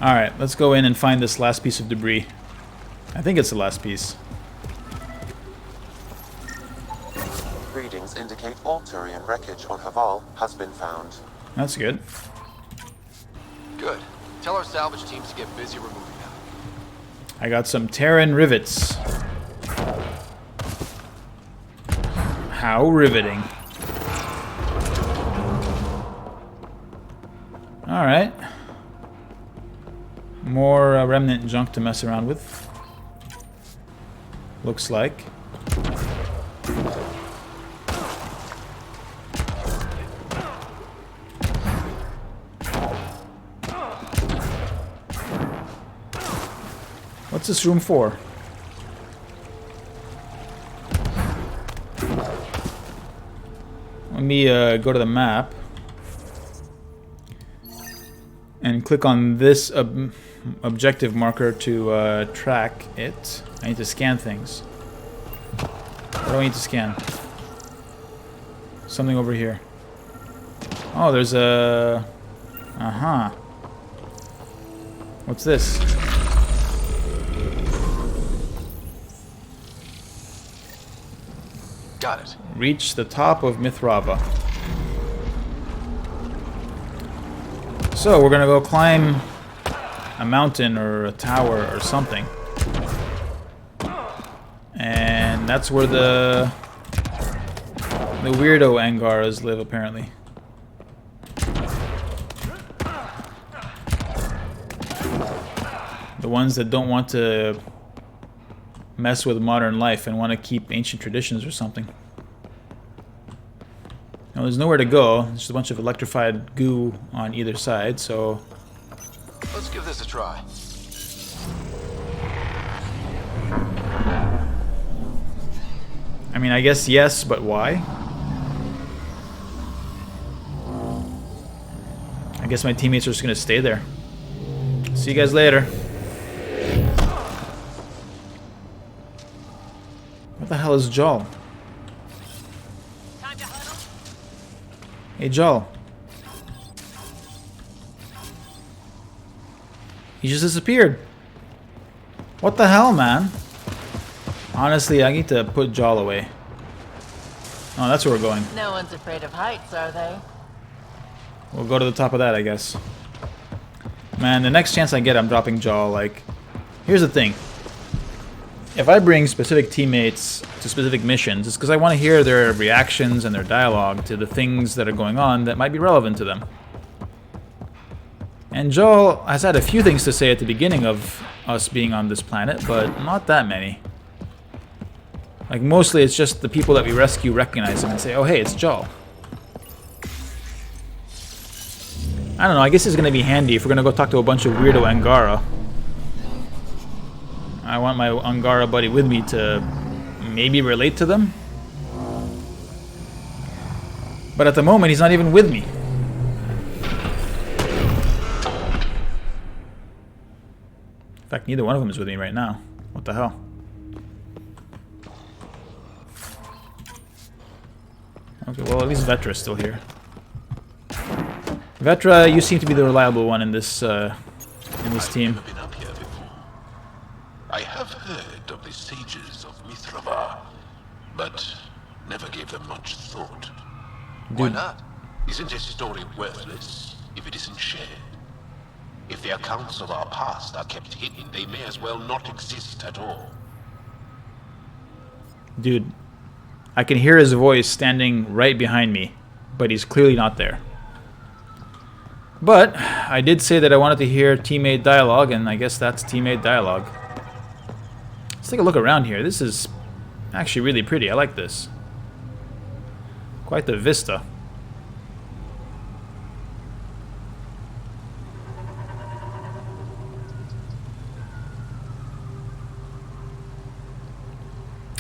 Alright, let's go in and find this last piece of debris. I think it's the last piece. Readings indicate all Turian wreckage on Haval has been found. That's good. Good. Tell our salvage teams to get busy removing them. I got some Terran rivets. How riveting. Alright. More remnant junk to mess around with. Looks like. What's this room for? Let me go to the map and click on this objective marker to track it. I need to scan things. What do I need to scan? Something over here. Oh, there's a... Uh-huh. What's this? Got it. Reach the top of Mithrava. So, we're gonna go climb a mountain or a tower or something. And that's where the weirdo Angaras live, apparently. The ones that don't want to mess with modern life and want to keep ancient traditions or something. Now, there's nowhere to go. There's just a bunch of electrified goo on either side, so... Let's give this a try. I mean, I guess yes, but why? I guess my teammates are just gonna stay there. See you guys later. What the hell is Jol? Hey, Jol. He just disappeared. What the hell, man? Honestly, I need to put Jol away. Oh, that's where we're going. No one's afraid of heights, are they? We'll go to the top of that, I guess. Man, the next chance I get, I'm dropping Jol. Like, here's the thing. If I bring specific teammates to specific missions, it's because I want to hear their reactions and their dialogue to the things that are going on that might be relevant to them. And Joel has had a few things to say at the beginning of us being on this planet, but not that many. Like, mostly it's just the people that we rescue recognize him and say, oh hey, it's Joel. I don't know, I guess it's going to be handy if we're going to go talk to a bunch of weirdo Angara. I want my Angara buddy with me to maybe relate to them. But at the moment, he's not even with me. In fact, neither one of them is with me right now. What the hell? Okay, well, at least Vetra's still here. Vetra, you seem to be the reliable one in this team. I have heard of the sages of Mithrava, but never gave them much thought. Why not? Isn't a story worthless if it isn't shared? If the accounts of our past are kept hidden, they may as well not exist at all. Dude, I can hear his voice standing right behind me, but he's clearly not there. But I did say that I wanted to hear teammate dialogue, and I guess that's teammate dialogue. Let's take a look around here. This is actually really pretty. I like this. Quite the vista.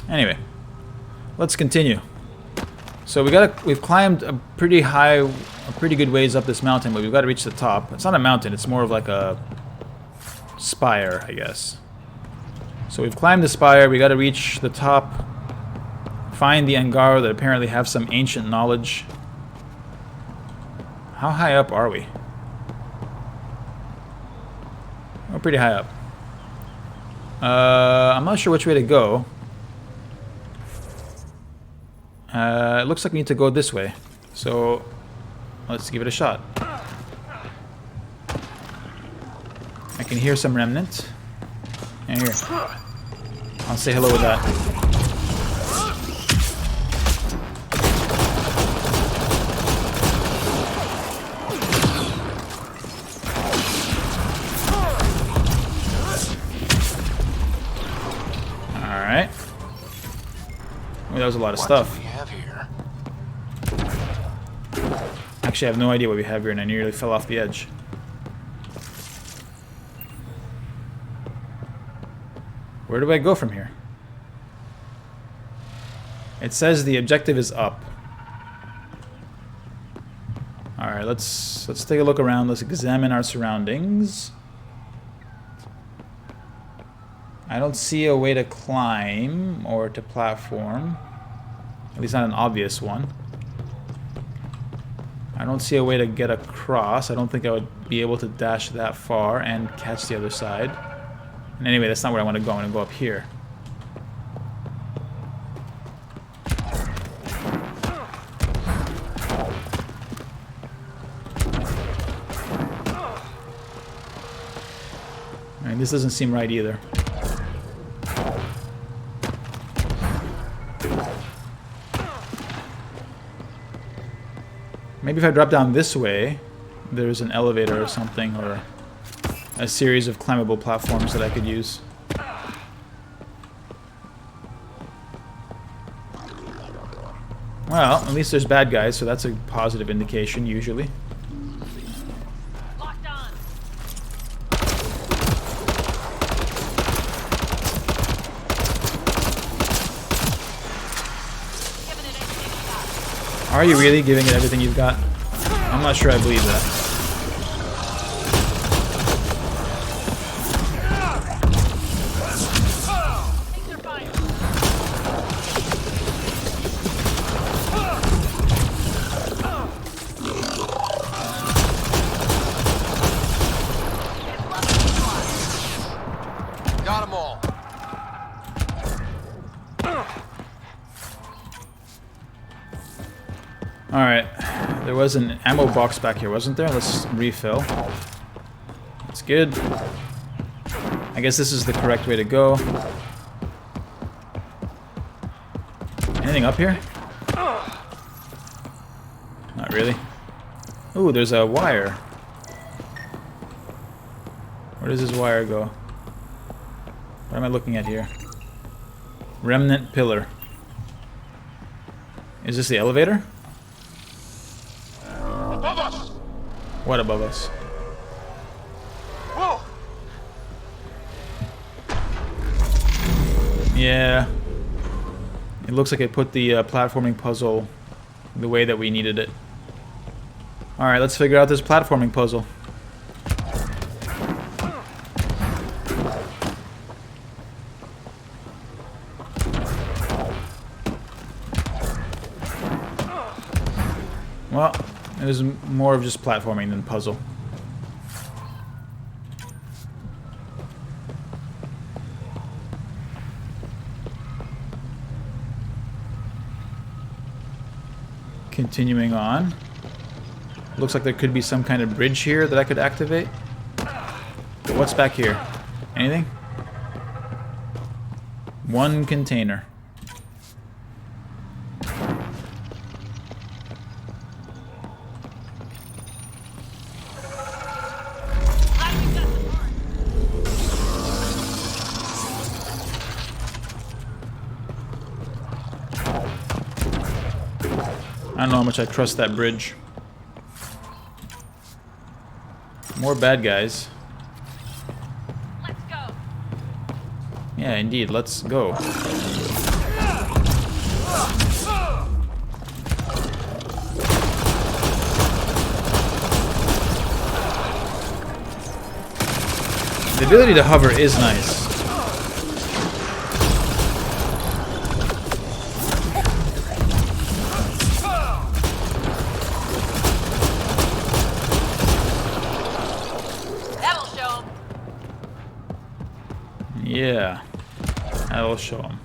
Anyway, let's continue. So we've climbed a pretty good ways up this mountain, but we've got to reach the top. It's not a mountain, it's more of like a spire, I guess. So we've climbed the spire, we got to reach the top, find the Angara that apparently have some ancient knowledge. How high up are we? pretty high up. I'm not sure which way to go. It looks like we need to go this way. So let's give it a shot. I can hear some remnant. And here. I'll say hello with that. Alright. Oh, that was a lot of stuff. What do we have here? Actually, I have no idea what we have here, and I nearly fell off the edge. Where do I go from here? It says the objective is up. Alright, let's take a look around. Let's examine our surroundings. I don't see a way to climb or to platform. At least not an obvious one. I don't see a way to get across. I don't think I would be able to dash that far and catch the other side. And anyway, that's not where I want to go. I want to go up here. Alright, this doesn't seem right either. Maybe if I drop down this way, there's an elevator or something, or a series of climbable platforms that I could use. Well, at least there's bad guys, so that's a positive indication, usually. Locked on. Giving it everything. Are you really giving it everything you've got? I'm not sure I believe that. Got them all. Alright, there was an ammo box back here, wasn't there? Let's refill. That's good. I guess this is the correct way to go. Anything up here? Not really. Ooh, there's a wire. Where does this wire go? What am I looking at here? Remnant pillar. Is this the elevator? Above us! What above us? Whoa! Yeah. It looks like it put the platforming puzzle the way that we needed it. Alright, let's figure out this platforming puzzle. Well, it was more of just platforming than puzzle. Continuing on. Looks like there could be some kind of bridge here that I could activate. But what's back here? Anything? One container. I don't know how much I trust that bridge. More bad guys. Let's go. Yeah, indeed, let's go. The ability to hover is nice. That'll show 'em. Yeah. That'll show him.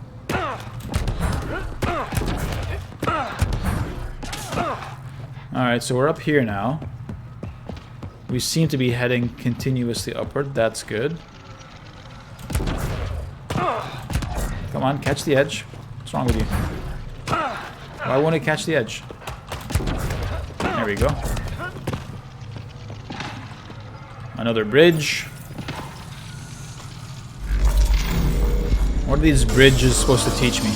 Alright, so we're up here now. We seem to be heading continuously upward. That's good. Come on, catch the edge. What's wrong with you? Why won't it catch the edge? There we go. Another bridge. What are these bridges supposed to teach me?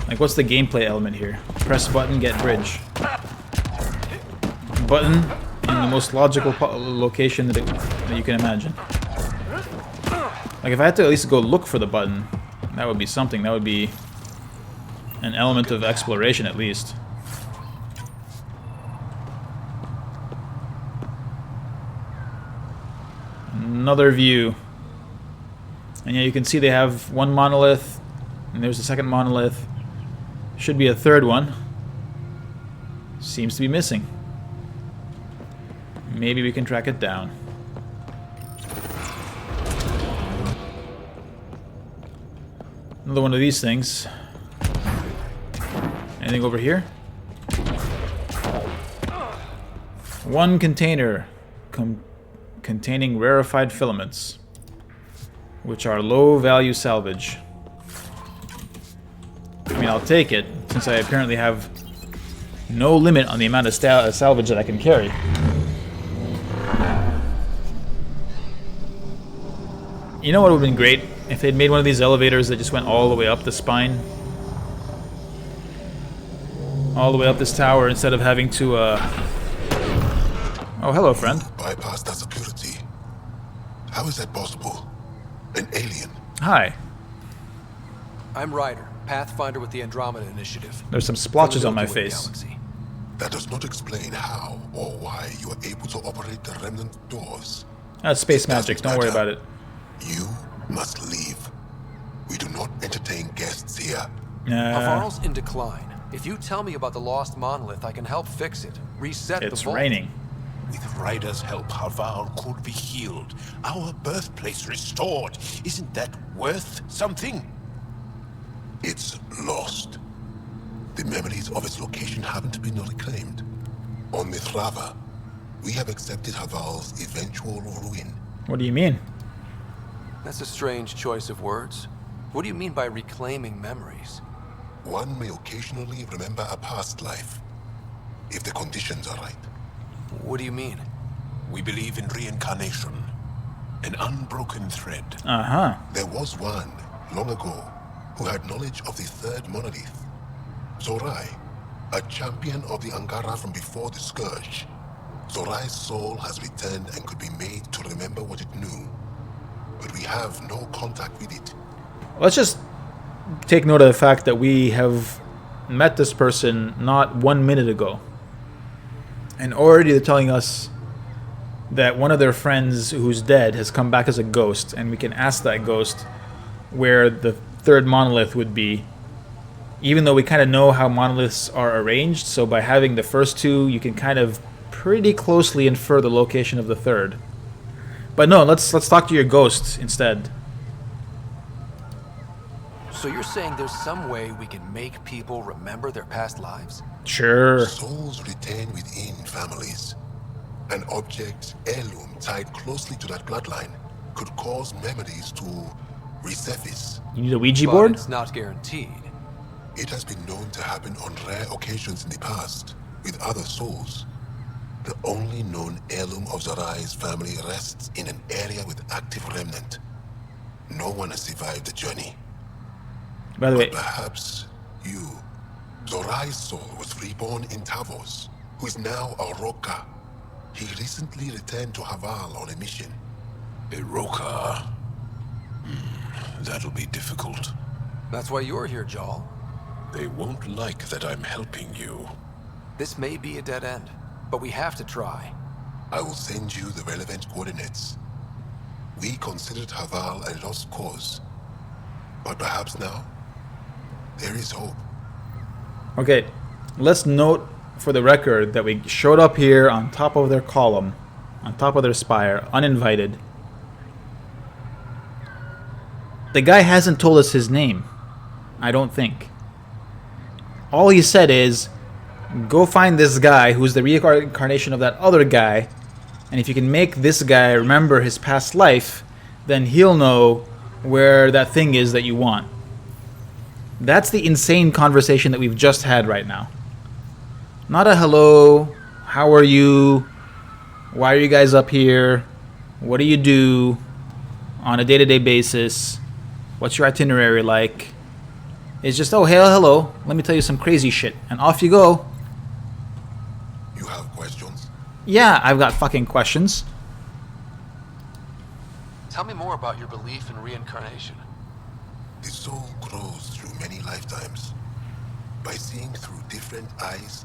Like, what's the gameplay element here? Press button, get bridge. Button in the most logical location that you can imagine. Like, if I had to at least go look for the button, that would be something. That would be an element of exploration, at least. Another view. And yeah, you can see they have one monolith, and there's the second monolith. Should be a third one. Seems to be missing. Maybe we can track it down. Another one of these things. Anything over here? One container containing rarefied filaments, which are low value salvage. I mean, I'll take it, since I apparently have no limit on the amount of salvage that I can carry. You know what would have been great? If they'd made one of these elevators that just went all the way up the spine. All the way up this tower instead of having to, Oh, hello, friend. Bypass that security. How is that possible? An alien? Hi. I'm Ryder, Pathfinder with the Andromeda Initiative. There's some splotches on From the my Milky Way face. Galaxy. That does not explain how or why you are able to operate the remnant doors. That's space It magic, doesn't don't worry matter. about it. You must leave. We do not entertain guests here. Havarl's in decline. If you tell me about the lost monolith, I can help fix it. Reset the It's vault. raining. With Ryder's help, Haval could be healed. Our birthplace restored. Isn't that worth something? It's lost. The memories of its location haven't been reclaimed. On Mithrava, we have accepted Haval's eventual ruin. What do you mean? That's a strange choice of words. What do you mean by reclaiming memories? One may occasionally remember a past life, if the conditions are right. What do you mean? We believe in reincarnation, an unbroken thread. Uh-huh. There was one, long ago, who had knowledge of the third monolith. Zorai, a champion of the Angara from before the Scourge. Zorai's soul has returned and could be made to remember what it knew. But we have no contact with it. Let's just take note of the fact that we have met this person not 1 minute ago. And already they're telling us that one of their friends who's dead has come back as a ghost, and we can ask that ghost where the third monolith would be, even though we kind of know how monoliths are arranged. So by having the first two, you can kind of pretty closely infer the location of the third. But no, let's talk to your ghost instead. So you're saying there's some way we can make people remember their past lives? Sure. Souls retain within families. An object, heirloom, tied closely to that bloodline could cause memories to resurface. You need a Ouija But board? it's not guaranteed. It has been known to happen on rare occasions in the past with other souls. The only known heirloom of Zorai's family rests in an area with active remnant. No one has survived the journey. By the way, But perhaps you. Zorai's soul was reborn in Tavos, who is now a Roka. He recently returned to Haval on a mission. A Roka? That'll be difficult. That's why you're here, Jal. They won't like that I'm helping you. This may be a dead end, but we have to try. I will send you the relevant coordinates. We considered Haval a lost cause. But perhaps now, there is hope. okay, let's note for the record that we showed up here on top of their column, on top of their spire, uninvited. The guy hasn't told us his name. I don't think. All he said is, go find this guy who's the reincarnation of that other guy, and if you can make this guy remember his past life, then he'll know where that thing is that you want. That's the insane conversation that we've just had right now. Not a hello, how are you, why are you guys up here, what do you do on a day-to-day basis, what's your itinerary like. It's just, oh, hey, hello, let me tell you some crazy shit, and off you go. You have questions? Yeah, I've got fucking questions. Tell me more about your belief in reincarnation. The soul grows through many lifetimes. By seeing through different eyes,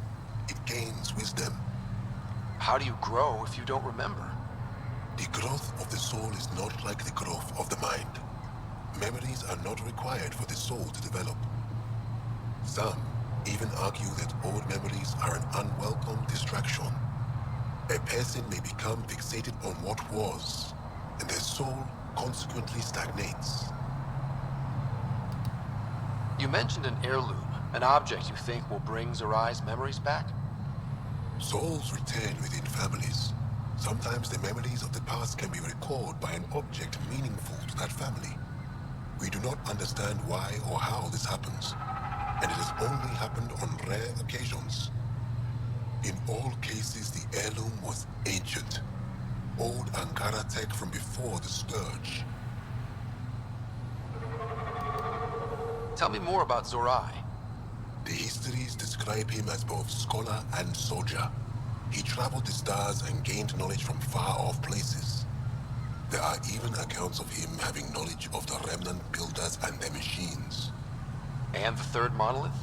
it gains wisdom. How do you grow if you don't remember? The growth of the soul is not like the growth of the mind. Memories are not required for the soul to develop. Some even argue that old memories are an unwelcome distraction. A person may become fixated on what was, and their soul consequently stagnates. You mentioned an heirloom, an object you think will bring Zorai's memories back? Souls return within families. Sometimes the memories of the past can be recalled by an object meaningful to that family. We do not understand why or how this happens, and it has only happened on rare occasions. In all cases, the heirloom was ancient. Old Ankara tech from before the Scourge. Tell me more about Zorai. The histories describe him as both scholar and soldier. He traveled the stars and gained knowledge from far-off places. There are even accounts of him having knowledge of the remnant builders and their machines. And the third monolith?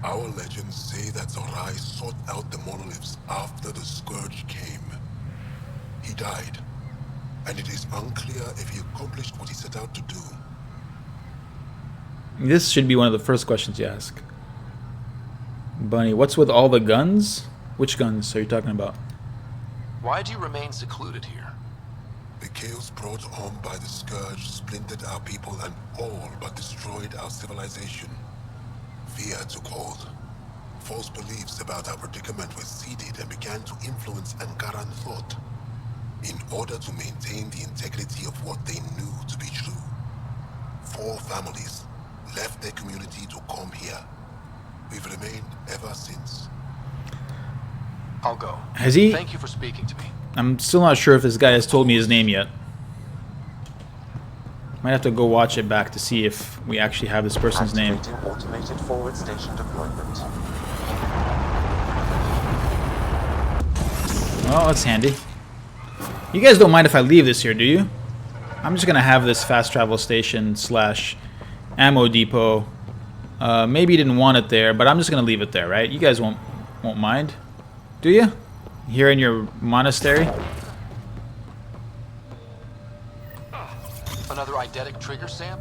Our legends say that Zorai sought out the monoliths after the Scourge came. He died, and it is unclear if he accomplished what he set out to do. This should be one of the first questions you ask. Bunny, what's with all the guns? Which guns are you talking about? Why do you remain secluded here? The chaos brought on by the Scourge splintered our people and all but destroyed our civilization. Fear took hold. False beliefs about our predicament were seeded and began to influence Ankaran thought, in order to maintain the integrity of what they knew to be true. 4 families left their community to come here. We've remained ever since. I'll go. Has he? Thank you for speaking to me. I'm still not sure if this guy has told me his name yet. Might have to go watch it back to see if we actually have this person's name. Activating automated forward station deployment. Well, that's handy. You guys don't mind if I leave this here, do you? I'm just gonna have this fast travel station slash ammo depot. Maybe you didn't want it there, but I'm just gonna leave it there, right? You guys won't mind, do you? Here in your monastery? Another eidetic trigger, Sam?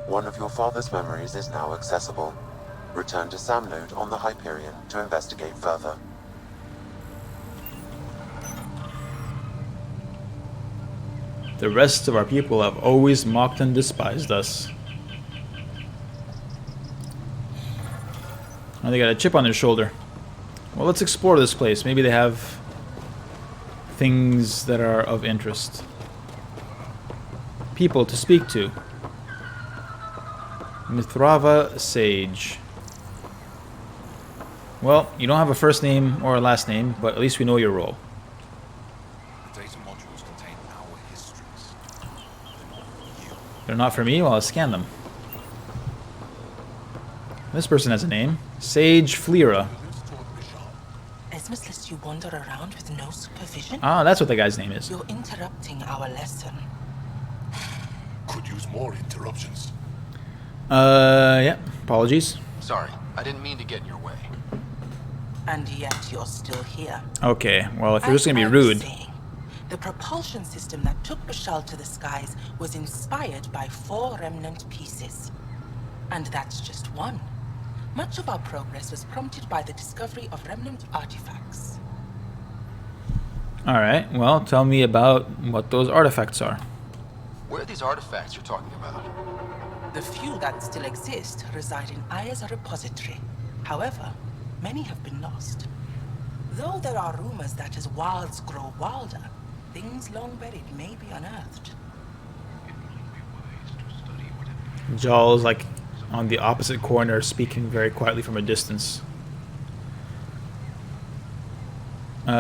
One of your father's memories is now accessible. Return to Sam node on the Hyperion to investigate further. The rest of our people have always mocked and despised us. Oh, they got a chip on their shoulder. Well, let's explore this place. Maybe they have things that are of interest. People to speak to. Mithrava Sage. Well, you don't have a first name or a last name, but at least we know your role. The data modules contain our histories. They're not for you. They're not for me? Well, I'll scan them. This person has a name. Sage Fleera. Esmus lets you wander around with no supervision? Ah, that's what the guy's name is. You're interrupting our lesson. Could use more interruptions. Yeah. Apologies. Sorry, I didn't mean to get in your way. And yet you're still here. Okay, well, if you're just gonna be As I was rude. saying, the propulsion system that took Bashal to the skies was inspired by 4 remnant pieces. And that's just one. Much of our progress was prompted by the discovery of remnant artifacts. Alright, well, tell me about what those artifacts are. Where are these artifacts you're talking about? The few that still exist reside in Aya's repository. However, many have been lost. Though there are rumors that as wilds grow wilder, things long buried may be unearthed. Jal is like on the opposite corner, speaking very quietly from a distance. You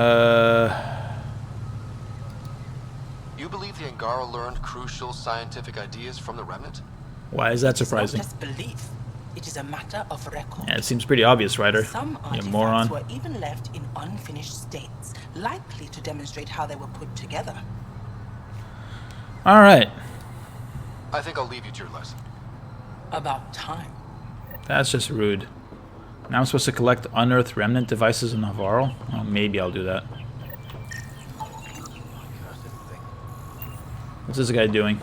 believe the Angara learned crucial scientific ideas from the Remnant? Why is that It's not surprising? just belief. It is a matter of record. Yeah, it seems pretty obvious, Ryder. Some You artifacts moron. were even left in unfinished states, likely to demonstrate how they were put together. Alright. I think I'll leave you to your lesson. About time. That's just rude. Now I'm supposed to collect unearthed remnant devices in Navarro? Oh, maybe I'll do that. What's this guy doing?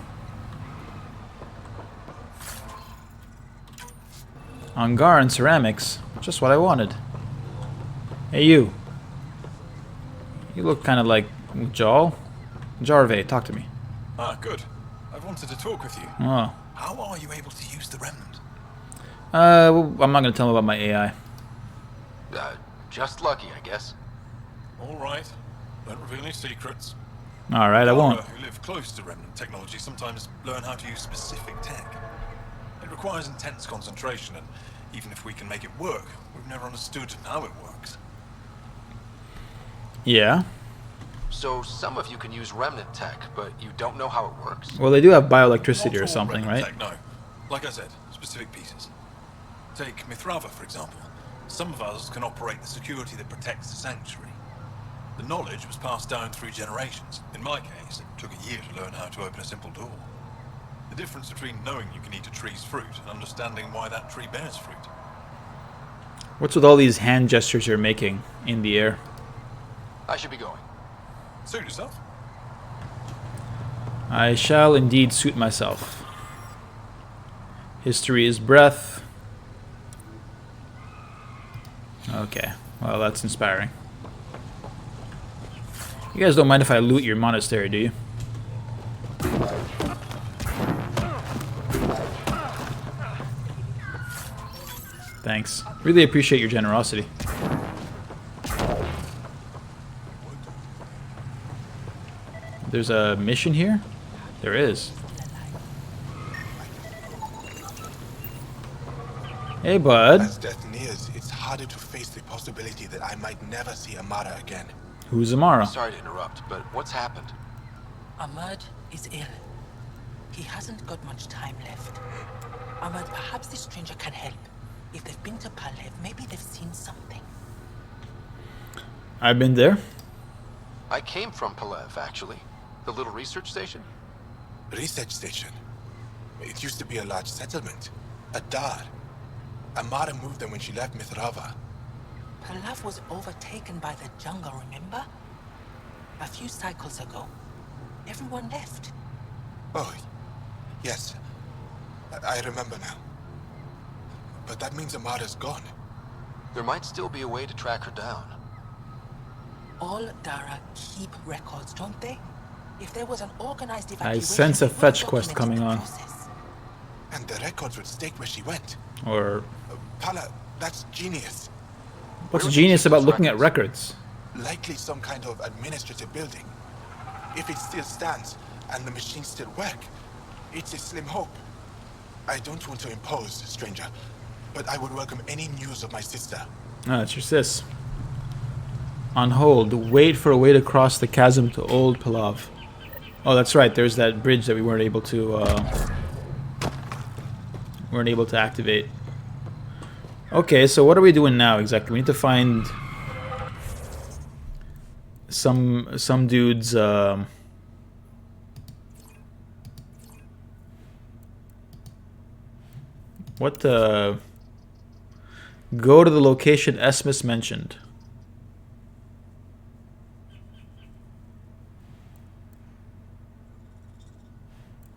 Angar and ceramics. Just what I wanted. Hey, you. You look kind of like Jal. Jarve, talk to me. Ah, good. I wanted to talk with you. Oh. How are you able to use the remnant? Well, I'm not going to tell him about my AI. Just lucky, I guess. All right. Don't reveal any secrets. Alright, I won't. Who live close to remnant technology sometimes learn how to use specific tech. It requires intense concentration, and even if we can make it work, we've never understood how it works. Yeah. So some of you can use Remnant tech, but you don't know how it works? Well, they do have bioelectricity Not or all something, remnant right? tech, no. Like I said, specific pieces. Take Mithrava, for example. Some of us can operate the security that protects the sanctuary. The knowledge was passed down through generations. In my case, it took a year to learn how to open a simple door. The difference between knowing you can eat a tree's fruit and understanding why that tree bears fruit. What's with all these hand gestures you're making in the air? I should be going. Suit yourself. I shall indeed suit myself. History is breath. Okay, well that's inspiring. You guys don't mind if I loot your monastery, do you? Thanks. Really appreciate your generosity. There's a mission here? There is. Hey, bud. As death nears, it's harder to face the possibility that I might never see Amara again. Who's Amara? Sorry to interrupt, but what's happened? Ahmad is ill. He hasn't got much time left. Ahmad, perhaps this stranger can help. If they've been to Palev, maybe they've seen something. I've been there. I came from Palev, actually. The little research station? Research station. It used to be a large settlement. A dar. Amara moved them when she left Mithrava. Palev was overtaken by the jungle, remember? A few cycles ago. Everyone left. Oh, yes. I remember now. But that means Amara's gone. There might still be a way to track her down. All Dara keep records, don't they? If there was an organized I evacuation, sense a they would fetch quest document coming the on. process. And the records would state where she went. Or Pala, that's genius. what's Where would genius you keep about those looking at records? Likely some kind of administrative building. If it still stands, and the machines still work, it's a slim hope. I don't want to impose, stranger, but I would welcome any news of my sister. Ah, it's your sis. On hold. Wait for a way to cross the chasm to Old Palav. Oh, that's right. There's that bridge that we weren't able to activate. Okay, so what are we doing now exactly? We need to find some dude's what the go to the location Esmus mentioned.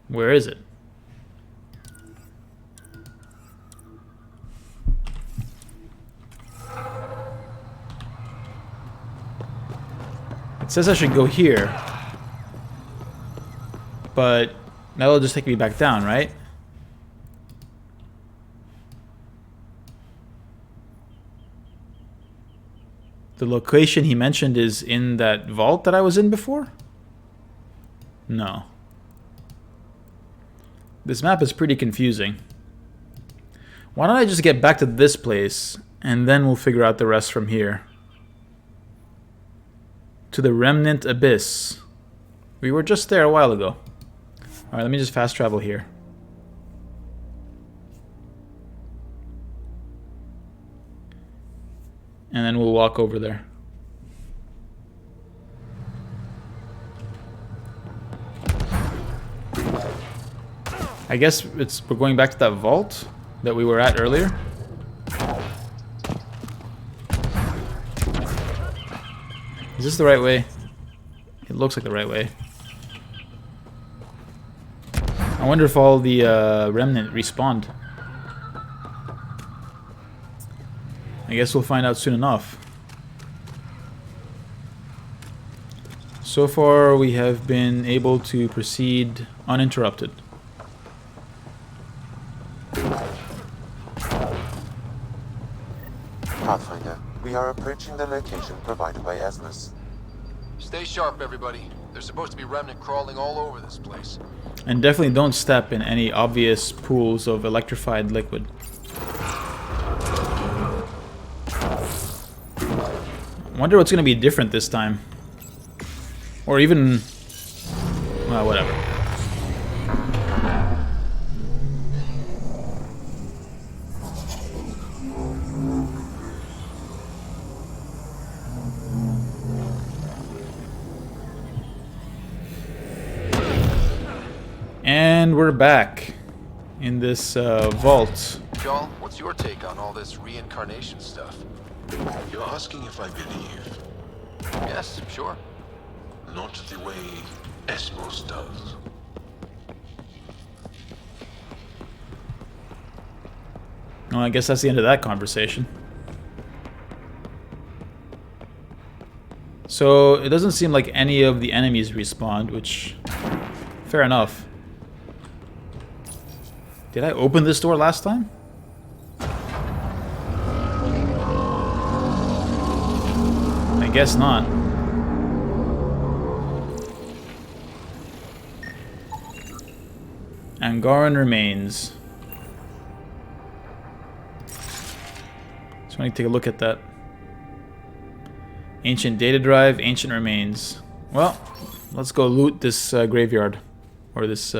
Where is it? It says I should go here. But that'll just take me back down, right? The location he mentioned is in that vault that I was in before? No. This map is pretty confusing. Why don't I just get back to this place, and then we'll figure out the rest from here. To the Remnant Abyss. We were just there a while ago. Alright, let me just fast travel here. And then we'll walk over there. I guess we're going back to that vault that we were at earlier. Is this the right way? It looks like the right way. I wonder if all the remnant respawned. I guess we'll find out soon enough. So far, we have been able to proceed uninterrupted. Pathfinder, we are approaching the location provided by Esmus. Stay sharp, everybody. There's supposed to be remnant crawling all over this place. And definitely don't step in any obvious pools of electrified liquid. I wonder what's going to be different this time. Or even... well, whatever. And we're back in this vault. Joel, what's your take on all this reincarnation stuff? You're asking if I believe. Yes, sure. Not the way Esmos does. Well, I guess that's the end of that conversation. So, it doesn't seem like any of the enemies respawned, which... fair enough. Did I open this door last time? I guess not. Angaran remains. So I need to take a look at that. Ancient data drive, ancient remains. Well, let's go loot this graveyard. Or this,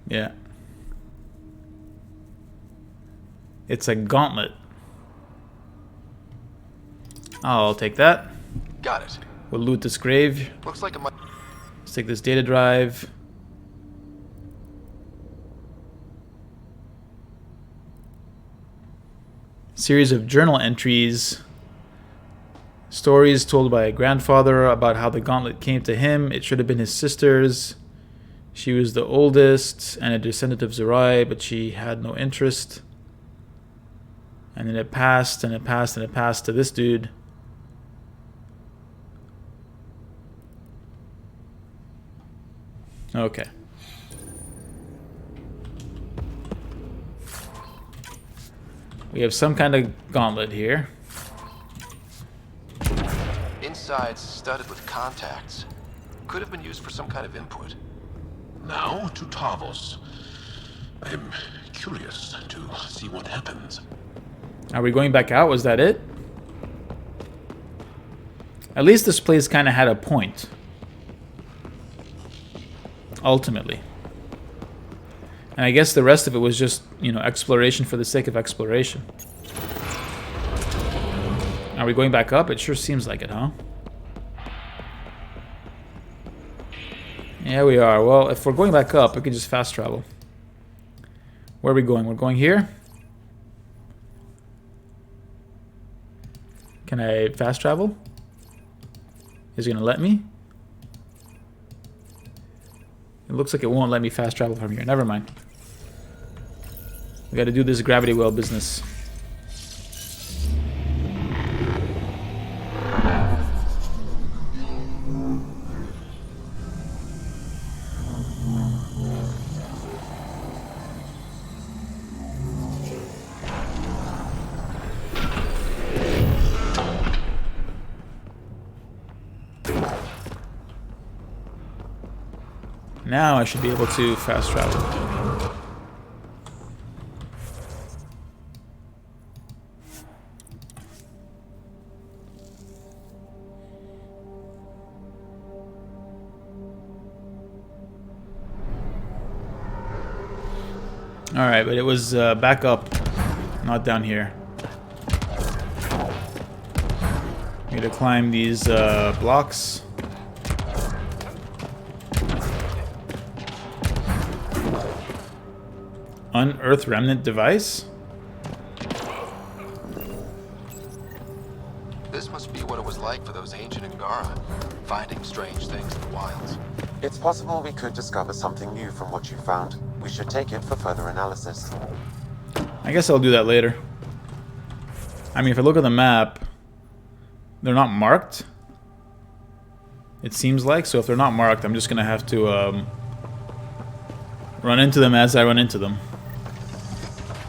yeah. It's a gauntlet. I'll take that. Got it. We'll loot this grave. Looks like it might... Let's take this data drive. Series of journal entries. Stories told by a grandfather about how the gauntlet came to him. It should have been his sister's. She was the oldest and a descendant of Zerai, but she had no interest. And then it passed and it passed and it passed to this dude. Okay. We have some kind of gauntlet here. Inside's studded with contacts. Could have been used for some kind of input. Now to Tavos. I'm curious to see what happens. Are we going back out? Was that it? At least this place kind of had a point. Ultimately. And I guess the rest of it was just, you know, exploration for the sake of exploration. Are we going back up? It sure seems like it, huh? Yeah, we are. Well, if we're going back up, we can just fast travel. Where are we going? We're going here? Can I fast travel? Is it gonna let me? It looks like it won't let me fast travel from here. Never mind. We gotta do this gravity well business. Now I should be able to fast travel. Alright, but it was back up, not down here. I need to climb these blocks. Unearthed remnant device? This must be what it was like for those ancient Angara, finding strange things in the wilds. It's possible we could discover something new from what you found. We should take it for further analysis. I guess I'll do that later. I mean, if I look at the map, they're not marked. It seems like, so if they're not marked, I'm just gonna have to run into them as I run into them.